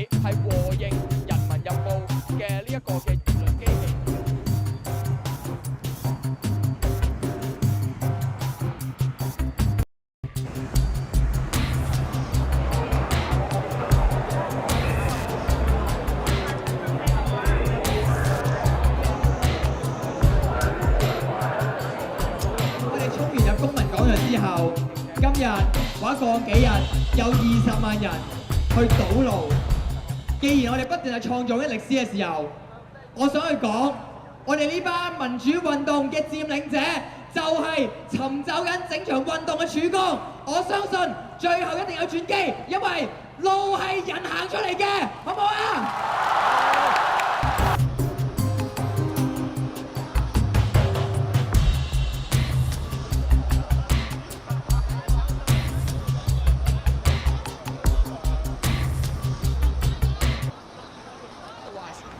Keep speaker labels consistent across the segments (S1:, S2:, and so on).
S1: 起係和應人民日報嘅呢一個嘅輿論機器。
S2: 我哋衝完入公民廣場之後，今日或者過幾日有20萬人去堵路。既然我哋不斷係創造緊歷史嘅時候，我想去講，我哋呢班民主運動嘅佔領者就係尋找緊整場運動嘅曙光。我相信最後一定有轉機，因為路係人行出嚟嘅，好唔好啊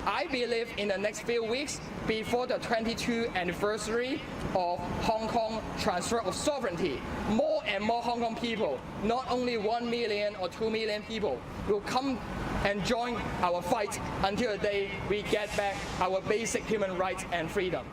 S2: ？I
S1: believe in the next few weeks, before the 22nd anniversary of Hong Kong transfer of sovereignty, more and more Hong Kong people, not only 1 million or 2 million people, will come and join our fight until the day we get back our basic human rights and freedom.